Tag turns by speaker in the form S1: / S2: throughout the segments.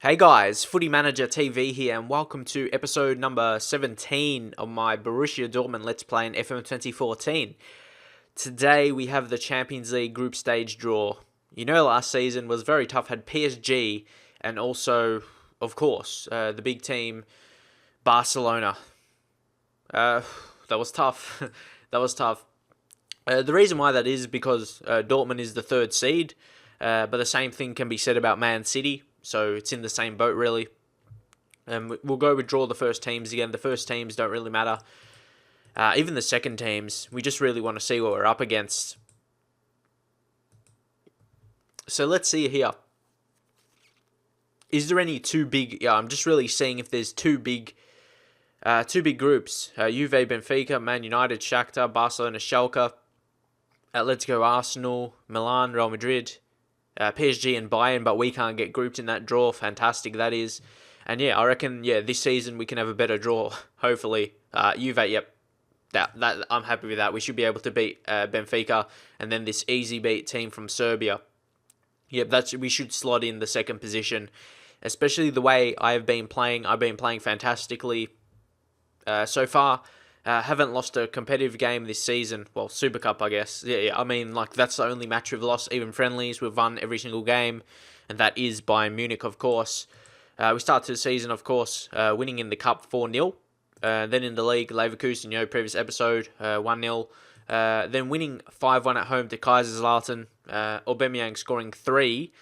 S1: Hey guys, Footy Manager TV here, and welcome to episode number 17 of my Borussia Dortmund Let's Play in FM 2014. Today we have the Champions League group stage draw. You know, last season was very tough, had PSG and also, of course, the big team Barcelona. That was tough. That was tough. The reason why that is because Dortmund is the third seed, but the same thing can be said about Man City. So it's in the same boat, really. We'll go withdraw the first teams again. The first teams don't really matter. Even the second teams, we just really want to see what we're up against. So let's see here. Is there any too big? Yeah, I'm just really seeing if there's two big groups. Juve, Benfica, Man United, Shakhtar, Barcelona, Schalke. Let's go Arsenal, Milan, Real Madrid. PSG and Bayern, but we can't get grouped in that draw. Fantastic that is. And yeah, I reckon this season we can have a better draw. Hopefully, Juve. Yep, that I'm happy with that. We should be able to beat Benfica, and then this easy beat team from Serbia. Yep, we should slot in the second position. Especially the way I've been playing. I've been playing fantastically so far. Haven't lost a competitive game this season. Well, Super Cup, I guess. Yeah. I mean, that's the only match we've lost. Even friendlies, we've won every single game. And that is Bayern Munich, of course. We started the season, of course, winning in the Cup 4-0. Then in the league, Leverkusen, previous episode, 1-0. Then winning 5-1 at home to Kaiserslautern. Aubameyang scoring 3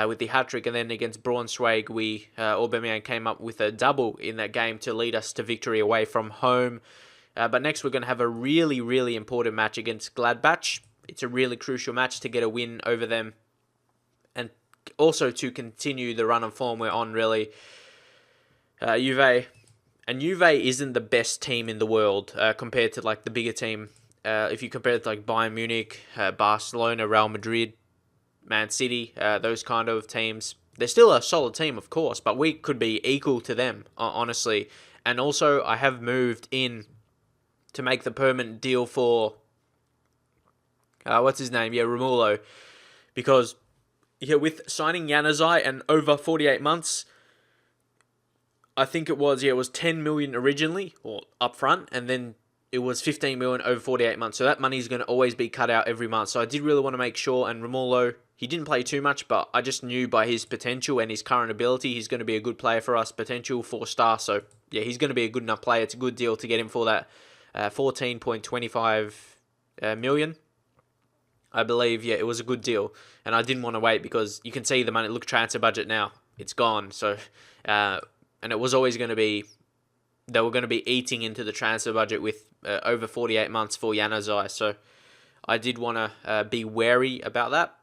S1: with the hat-trick. And then against Braunschweig, Aubameyang came up with a double in that game to lead us to victory away from home. But next we're going to have a really, really important match against Gladbach. It's a really crucial match to get a win over them. And also to continue the run of form we're on, really. Juve. And Juve isn't the best team in the world compared to the bigger team. If you compare it to Bayern Munich, Barcelona, Real Madrid, Man City, those kind of teams. They're still a solid team, of course, but we could be equal to them, honestly. And also, I have moved in to make the permanent deal for what's his name? Romulo. Because with signing Januzaj and over 48 months, I think it was 10 million originally or upfront, and then it was 15 million over 48 months. So that money is going to always be cut out every month. So I did really want to make sure. And Romulo, he didn't play too much, but I just knew by his potential and his current ability, he's going to be a good player for us. Potential 4-star. So he's going to be a good enough player. It's a good deal to get him for that. 14.25 million. I believe, it was a good deal. And I didn't want to wait because you can see the money. Look, transfer budget now. It's gone. So, and it was always going to be, they were going to be eating into the transfer budget with over 48 months for Januzaj. So, I did want to be wary about that.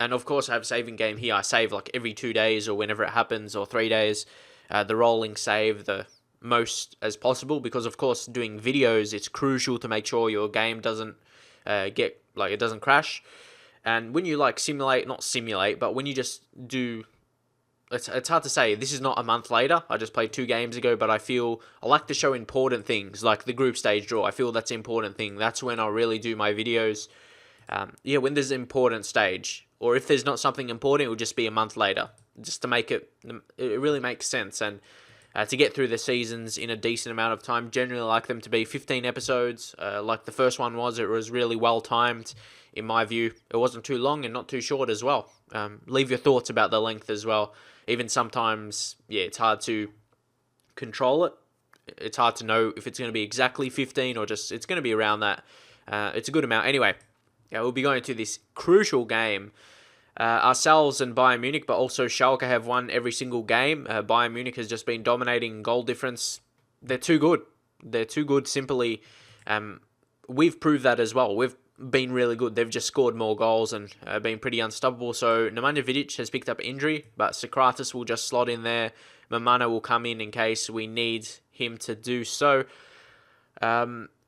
S1: And of course, I have a saving game here. I save every 2 days or whenever it happens, or 3 days. The rolling save, the most as possible, because of course doing videos, it's crucial to make sure your game doesn't it doesn't crash. And when you not simulate, but when you just do, it's hard to say. This is not a month later. I just played 2 games ago, but I like to show important things like the group stage draw. I feel that's an important thing. That's when I really do my videos. When there's an important stage, or if there's not something important, it will just be a month later, just to make it really makes sense. And to get through the seasons in a decent amount of time. Generally like them to be 15 episodes. Like the first one was, it was really well timed, in my view. It wasn't too long and not too short as well. Leave your thoughts about the length as well. Even sometimes, it's hard to control it. It's hard to know if it's going to be exactly 15 or just it's going to be around that. It's a good amount. Anyway, we'll be going to this crucial game. Ourselves and Bayern Munich, but also Schalke have won every single game. Bayern Munich has just been dominating goal difference. They're too good. They're too good, simply. We've proved that as well. We've been really good. They've just scored more goals and been pretty unstoppable. So Nemanja Vidic has picked up injury, but Sokratis will just slot in there. Mamana will come in case we need him to do so.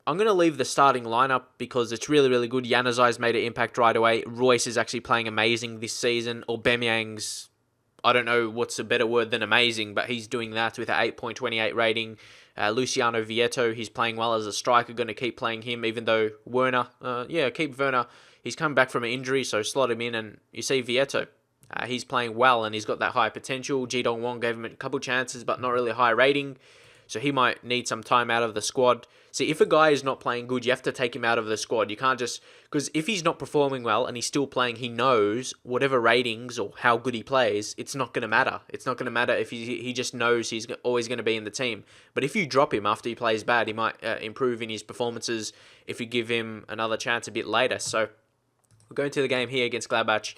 S1: I'm going to leave the starting lineup because it's really, really good. Januzaj's made an impact right away. Royce is actually playing amazing this season. Aubameyang's, I don't know what's a better word than amazing, but he's doing that with an 8.28 rating. Luciano Vieto, he's playing well as a striker. Going to keep playing him, even though Werner, keep Werner. He's come back from an injury, so slot him in. And you see Vieto, He's playing well and he's got that high potential. Ji Dong Won gave him a couple chances, but not really high rating. So he might need some time out of the squad. See, if a guy is not playing good, you have to take him out of the squad. You can't just... Because if he's not performing well and he's still playing, he knows whatever ratings or how good he plays, it's not going to matter. It's not going to matter if he just knows he's always going to be in the team. But if you drop him after he plays bad, he might improve in his performances if you give him another chance a bit later. So we're going to the game here against Gladbach.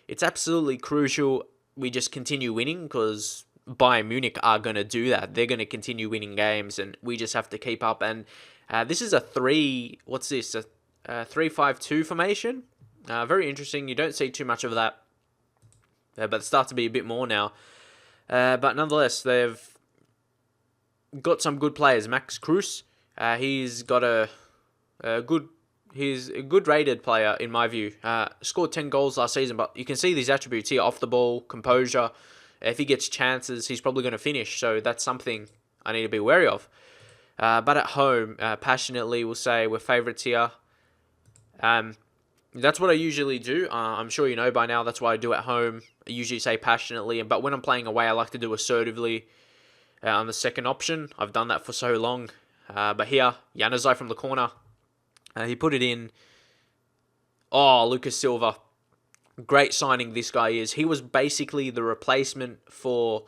S1: It's absolutely crucial we just continue winning because Bayern Munich are going to do that. They're going to continue winning games, and we just have to keep up. And this is a 3-5-2 formation. Very interesting. You don't see too much of that, but it starts to be a bit more now. But nonetheless, they've got some good players. Max Kruse, he's got he's a good rated player in my view. Scored 10 goals last season, but you can see these attributes here: off the ball, composure. If he gets chances, he's probably going to finish. So that's something I need to be wary of. But at home, passionately, we'll say we're favourites here. That's what I usually do. I'm sure you know by now. That's what I do at home. I usually say passionately. But when I'm playing away, I like to do assertively on the second option. I've done that for so long. But here, Januzaj from the corner. He put it in. Oh, Lucas Silva. Great signing this guy is. He was basically the replacement for...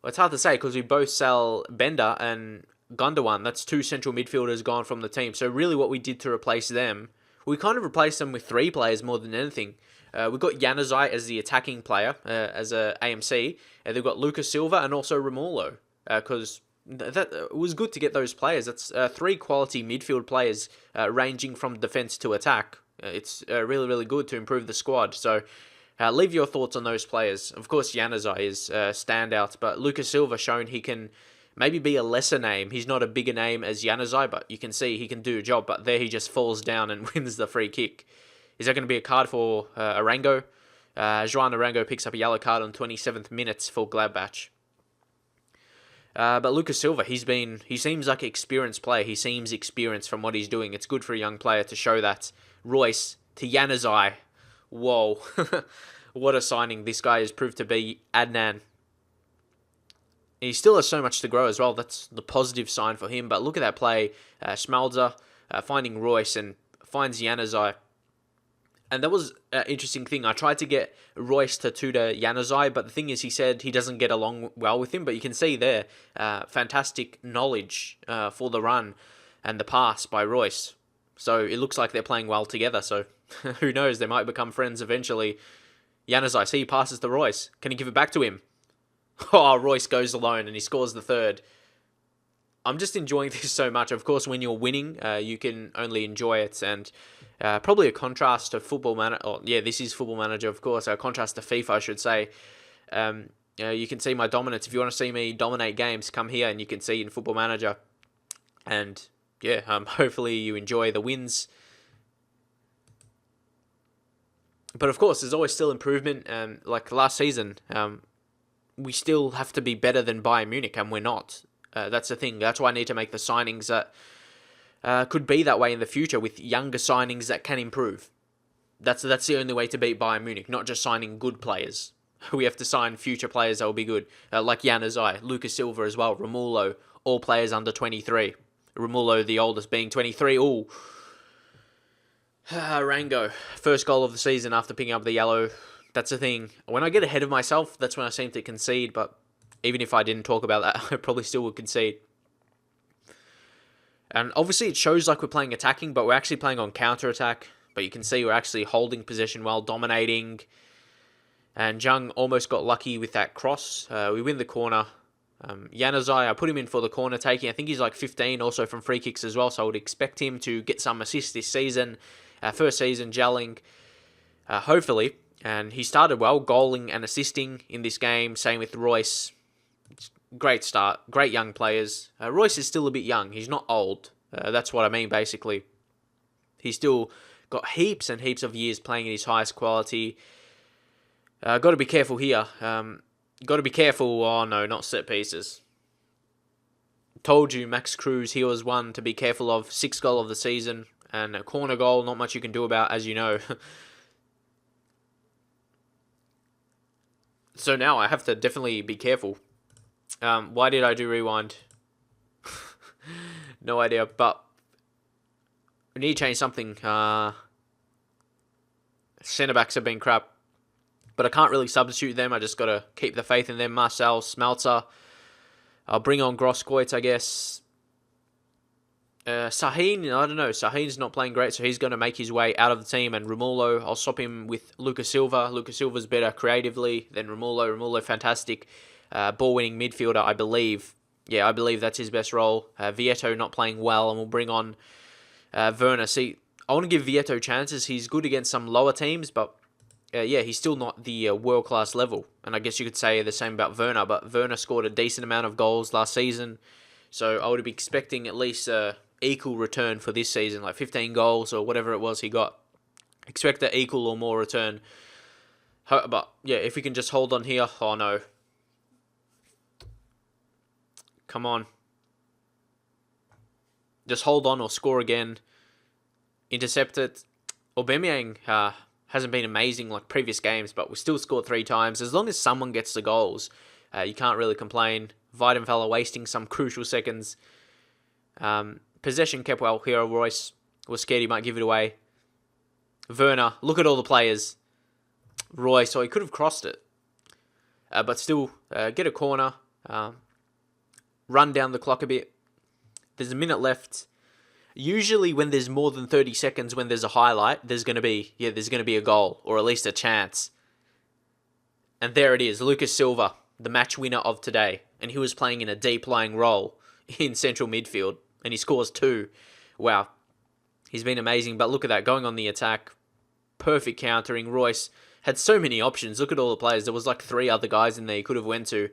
S1: Well, it's hard to say because we both sell Bender and Gundogan. That's two central midfielders gone from the team. So really what we did to replace them, we kind of replaced them with three players more than anything. We've got Januzaj as the attacking player, as a AMC. And they've got Lucas Silva and also Romulo. Because it was good to get those players. That's three quality midfield players ranging from defence to attack. It's really, really good to improve the squad. So leave your thoughts on those players. Of course, Januzaj is standout, but Lucas Silva shown he can maybe be a lesser name. He's not a bigger name as Januzaj, but you can see he can do a job. But there he just falls down and wins the free kick. Is that going to be a card for Arango? João Arango picks up a yellow card on 27th minutes for Gladbach. But Lucas Silva, he seems like an experienced player. He seems experienced from what he's doing. It's good for a young player to show that. Royce to Januzaj. Whoa. What a signing this guy has proved to be. Adnan. He still has so much to grow as well. That's the positive sign for him. But look at that play. Schmalzer finding Royce and finds Januzaj. And that was an interesting thing. I tried to get Royce to tutor Januzaj, but the thing is he said he doesn't get along well with him. But you can see there, fantastic knowledge for the run and the pass by Royce. So it looks like they're playing well together. So who knows, they might become friends eventually. Januzaj, see, he passes to Royce. Can he give it back to him? Oh, Royce goes alone and he scores the third. I'm just enjoying this so much. Of course, when you're winning, you can only enjoy it. And probably a contrast to Football Manager. Oh, yeah, this is Football Manager, of course. A contrast to FIFA, I should say. You can see my dominance. If you want to see me dominate games, come here and you can see in Football Manager. And yeah, hopefully you enjoy the wins. But of course, there's always still improvement. Like last season, we still have to be better than Bayern Munich, and we're not. That's the thing. That's why I need to make the signings that could be that way in the future with younger signings that can improve. That's the only way to beat Bayern Munich, not just signing good players. We have to sign future players that will be good, like Januzaj, Lucas Silva as well, Romulo, all players under 23. Romulo, the oldest, being 23. Ooh. Rango, first goal of the season after picking up the yellow. That's the thing. When I get ahead of myself, that's when I seem to concede, but even if I didn't talk about that, I probably still would concede. And obviously it shows like we're playing attacking, but we're actually playing on counter-attack. But you can see we're actually holding possession well, dominating. And Jung almost got lucky with that cross. We win the corner. Januzaj, I put him in for the corner taking. I think he's like 15 also from free kicks as well, so I would expect him to get some assists this season. First season gelling, hopefully. And he started well, goaling and assisting in this game. Same with Royce. Great start. Great young players. Royce is still a bit young. He's not old. That's what I mean, basically. He's still got heaps and heaps of years playing at his highest quality. Got to be careful here. Got to be careful. Oh, no, not set pieces. Told you, Max Kruse, he was one to be careful of. 6th goal of the season. And a corner goal, not much you can do about, as you know. So now I have to definitely be careful. Why did I do rewind? No idea, but we need to change something. Centre backs have been crap, but I can't really substitute them. I just got to keep the faith in them. Marcel, Smelter. I'll bring on Grosskreutz, I guess. Sahin, I don't know. Sahin's not playing great, so he's going to make his way out of the team. And Romulo, I'll swap him with Lucas Silva. Lucas Silva's better creatively than Romulo. Romulo, fantastic ball-winning midfielder, I believe. Yeah, I believe that's his best role. Vieto not playing well, and we'll bring on Werner. See, I want to give Vieto chances. He's good against some lower teams, but yeah, he's still not the world-class level. And I guess you could say the same about Werner, but Werner scored a decent amount of goals last season. So I would be expecting at least equal return for this season, like 15 goals or whatever it was he got. Expect an equal or more return. But yeah, if we can just hold on here. Oh no. Come on. Just hold on or score again. Intercept it. Aubameyang hasn't been amazing like previous games, but we still scored 3 times. As long as someone gets the goals, you can't really complain. Weidenfeller wasting some crucial seconds. Possession kept well here. Royce was scared he might give it away. Werner, look at all the players. Royce, so he could have crossed it. But still, get a corner. Run down the clock a bit. There's a minute left. Usually when there's more than 30 seconds, when there's a highlight, there's going to be a goal, or at least a chance. And there it is, Lucas Silva, the match winner of today. And he was playing in a deep-lying role in central midfield. And he scores 2. Wow. He's been amazing. But look at that, going on the attack. Perfect countering. Royce had so many options. Look at all the players. There was like 3 other guys in there he could have went to.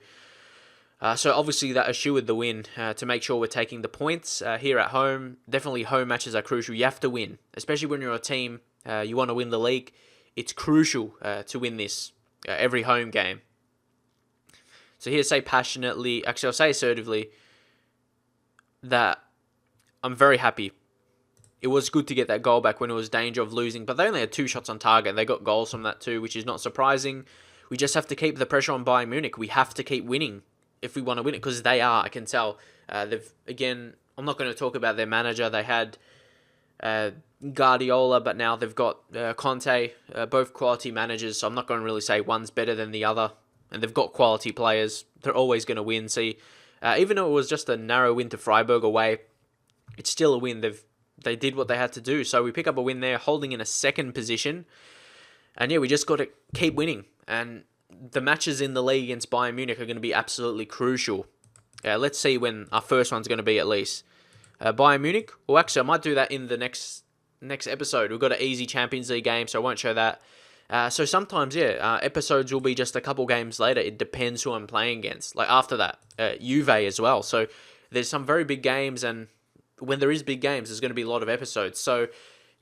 S1: So obviously that assured the win to make sure we're taking the points here at home. Definitely home matches are crucial. You have to win. Especially when you're a team, you want to win the league. It's crucial to win this every home game. So here, say passionately, actually I'll say assertively, that I'm very happy. It was good to get that goal back when it was danger of losing, but they only had 2 shots on target, and they got goals from that too, which is not surprising. We just have to keep the pressure on Bayern Munich. We have to keep winning if we want to win it, because they are, I can tell. Again, I'm not going to talk about their manager. They had Guardiola, but now they've got Conte, both quality managers, so I'm not going to really say one's better than the other. And they've got quality players. They're always going to win. See, even though it was just a narrow win to Freiburg away, it's still a win. They did what they had to do. So we pick up a win there, holding in a 2nd position. And yeah, we just got to keep winning. And the matches in the league against Bayern Munich are going to be absolutely crucial. Let's see when our first one's going to be at least. Bayern Munich. Well, actually, I might do that in the next episode. We've got an easy Champions League game, so I won't show that. So sometimes, episodes will be just a couple games later. It depends who I'm playing against. Like after that, Juve as well. So there's some very big games, and when there is big games, there's going to be a lot of episodes. So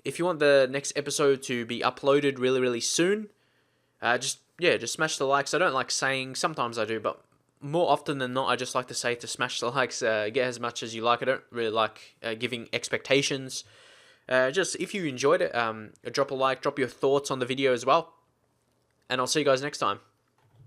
S1: if you want the next episode to be uploaded really, really soon, just smash the likes. I don't like saying, sometimes I do, but more often than not, I just like to say to smash the likes, get as much as you like. I don't really like giving expectations. Just if you enjoyed it, drop a like, drop your thoughts on the video as well. And I'll see you guys next time.